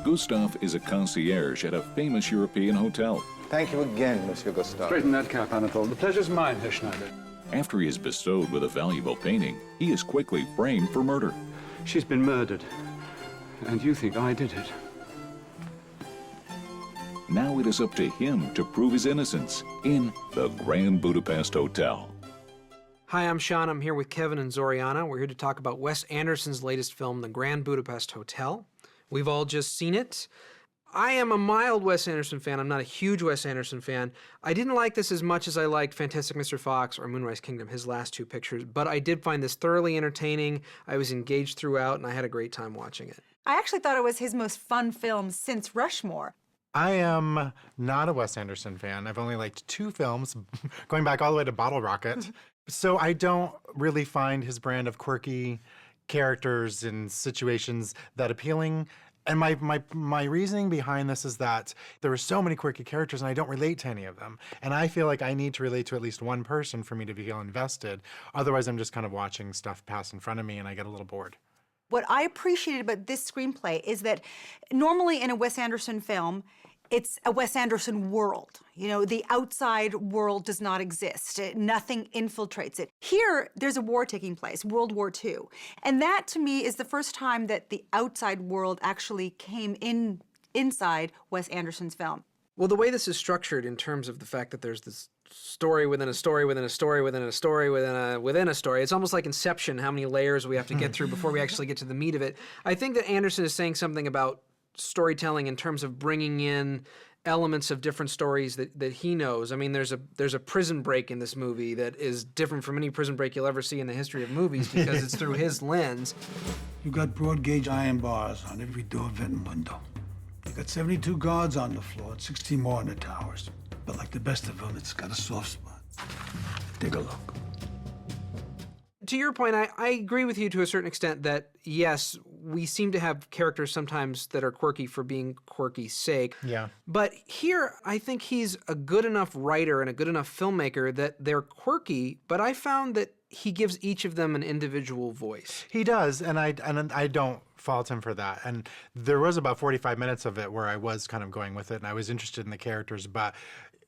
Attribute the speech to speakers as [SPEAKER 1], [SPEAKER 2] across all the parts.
[SPEAKER 1] Gustave is a concierge at a famous European hotel.
[SPEAKER 2] Thank you again, Monsieur Gustave.
[SPEAKER 3] Straighten that cap, Anatole. The pleasure's mine, Herr Schneider.
[SPEAKER 1] After he is bestowed with a valuable painting, he is quickly framed for murder.
[SPEAKER 3] She's been murdered. And you think I did it.
[SPEAKER 1] Now it is up to him to prove his innocence in the Grand Budapest Hotel.
[SPEAKER 4] Hi, I'm Sean. I'm here with Kevin and Zorianna. We're here to talk about Wes Anderson's latest film, The Grand Budapest Hotel. We've all just seen it. I am a mild Wes Anderson fan. I'm not a huge Wes Anderson fan. I didn't like this as much as I liked Fantastic Mr. Fox or Moonrise Kingdom, his last two pictures, but I did find this thoroughly entertaining. I was engaged throughout, and I had a great time watching it.
[SPEAKER 5] I actually thought it was his most fun film since Rushmore.
[SPEAKER 6] I am not a Wes Anderson fan. I've only liked two films, going back all the way to Bottle Rocket. So I don't really find his brand of quirky characters and situations that appealing. And my reasoning behind this is that there are so many quirky characters and I don't relate to any of them. And I feel like I need to relate to at least one person for me to feel invested. Otherwise, I'm just kind of watching stuff pass in front of me and I get a little bored.
[SPEAKER 5] What I appreciated about this screenplay is that normally in a Wes Anderson film, it's a Wes Anderson world. You know, the outside world does not exist. Nothing infiltrates it. Here, there's a war taking place, World War II. And that, to me, is the first time that the outside world actually came inside Wes Anderson's film.
[SPEAKER 4] Well, the way this is structured in terms of the fact that there's this story within a story within a story within a story within a story, it's almost like Inception, how many layers we have to get through before we actually get to the meat of it. I think that Anderson is saying something about storytelling in terms of bringing in elements of different stories that he knows. I mean, there's a prison break in this movie that is different from any prison break you'll ever see in the history of movies because it's through his lens.
[SPEAKER 7] You got broad gauge iron bars on every door, vent, and window. You got 72 guards on the floor and 16 more in the towers. But like the best of them, it's got a soft spot. Take a look.
[SPEAKER 4] To your point, I agree with you to a certain extent that, yes, we seem to have characters sometimes that are quirky for being quirky's sake.
[SPEAKER 6] Yeah.
[SPEAKER 4] But here, I think he's a good enough writer and a good enough filmmaker that they're quirky, but I found that he gives each of them an individual voice.
[SPEAKER 6] He does, and I don't fault him for that. And there was about 45 minutes of it where I was kind of going with it, and I was interested in the characters, but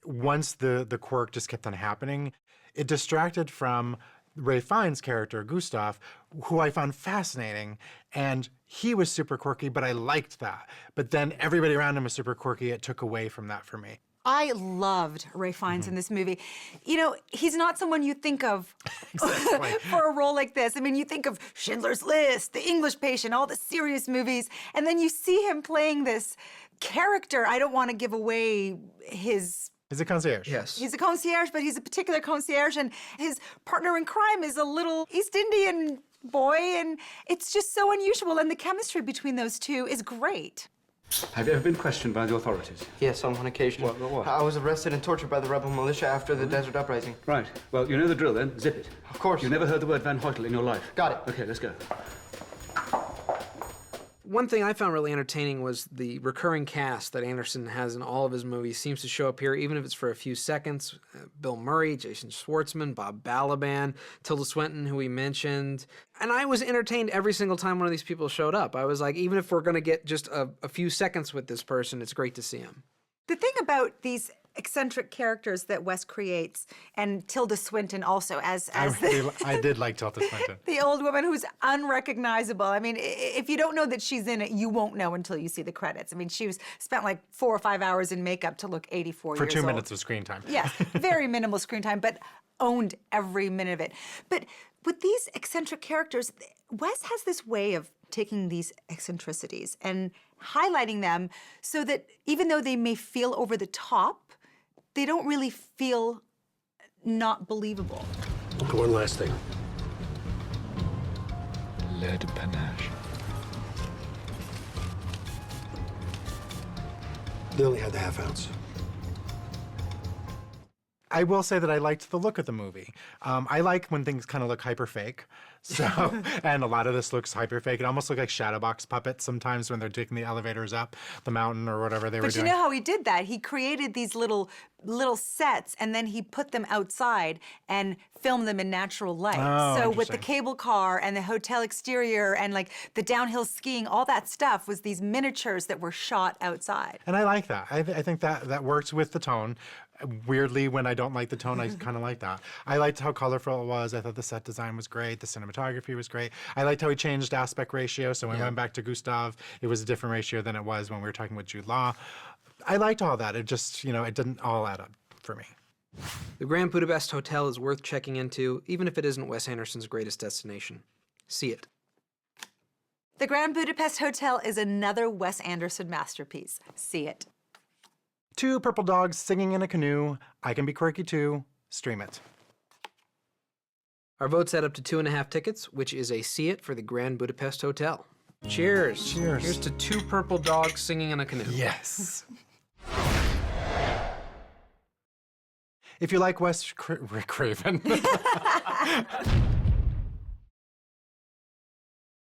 [SPEAKER 6] once the quirk just kept on happening, it distracted from Ray Fiennes' character, Gustave, who I found fascinating, and he was super quirky, but I liked that. But then everybody around him was super quirky. It took away from that for me.
[SPEAKER 5] I loved Ray Fiennes in this movie. You know, he's not someone you think of for a role like this. I mean, you think of Schindler's List, The English Patient, all the serious movies, and then you see him playing this character. I don't want to give away his...
[SPEAKER 6] He's a concierge.
[SPEAKER 4] Yes.
[SPEAKER 5] He's a concierge, but he's a particular concierge, and his partner in crime is a little East Indian boy, and it's just so unusual, and the chemistry between those two is great.
[SPEAKER 3] Have you ever been questioned by the authorities?
[SPEAKER 8] Yes, on one occasion.
[SPEAKER 3] What?
[SPEAKER 8] I was arrested and tortured by the rebel militia after the Desert Uprising.
[SPEAKER 3] Right. Well, you know the drill then. Zip it.
[SPEAKER 8] Of course.
[SPEAKER 3] You never heard the word Van Hoytel in your life.
[SPEAKER 8] Got it.
[SPEAKER 3] Okay, let's go.
[SPEAKER 4] One thing I found really entertaining was the recurring cast that Anderson has in all of his movies seems to show up here, even if it's for a few seconds. Bill Murray, Jason Schwartzman, Bob Balaban, Tilda Swinton, who we mentioned. And I was entertained every single time one of these people showed up. I was like, even if we're going to get just a few seconds with this person, it's great to see him.
[SPEAKER 5] The thing about these eccentric characters that Wes creates, and Tilda Swinton also as
[SPEAKER 6] I did like Tilda Swinton.
[SPEAKER 5] the old woman who's unrecognizable. I mean, if you don't know that she's in it, you won't know until you see the credits. I mean, she spent like 4 or 5 hours in makeup to look 84 years old.
[SPEAKER 6] For 2 minutes of screen time.
[SPEAKER 5] Yes, very minimal screen time, but owned every minute of it. But with these eccentric characters, Wes has this way of taking these eccentricities and highlighting them so that even though they may feel over the top, they don't really feel not believable.
[SPEAKER 9] One last thing.
[SPEAKER 1] Lead panache.
[SPEAKER 9] They only had the half ounce.
[SPEAKER 6] I will say that I liked the look of the movie. I like when things kind of look hyper fake. So, and a lot of this looks hyper fake. It almost looked like shadow box puppets sometimes when they're taking the elevators up the mountain or whatever they were
[SPEAKER 5] But
[SPEAKER 6] doing.
[SPEAKER 5] you know how he did that? He created these little sets, and then he put them outside and filmed them in natural light.
[SPEAKER 6] Oh,
[SPEAKER 5] so with the
[SPEAKER 6] interesting.
[SPEAKER 5] cable car and the hotel exterior and like the downhill skiing, all that stuff was these miniatures that were shot outside.
[SPEAKER 6] And I like that. I think that works with the tone. Weirdly, when I don't like the tone, I kind of like that. I liked how colorful it was. I thought the set design was great. The cinematography was great. I liked how he changed aspect ratio. So when we went back to Gustave, it was a different ratio than it was when we were talking with Jude Law. I liked all that. It just, it didn't all add up for me.
[SPEAKER 4] The Grand Budapest Hotel is worth checking into, even if it isn't Wes Anderson's greatest destination. See it.
[SPEAKER 5] The Grand Budapest Hotel is another Wes Anderson masterpiece. See it.
[SPEAKER 6] 2 purple dogs singing in a canoe. I can be quirky too. Stream it.
[SPEAKER 4] Our votes add up to 2.5 tickets, which is a see it for the Grand Budapest Hotel. Cheers.
[SPEAKER 6] Cheers.
[SPEAKER 4] Here's to 2 purple dogs singing in a canoe.
[SPEAKER 6] Yes. If you like Wes Craven.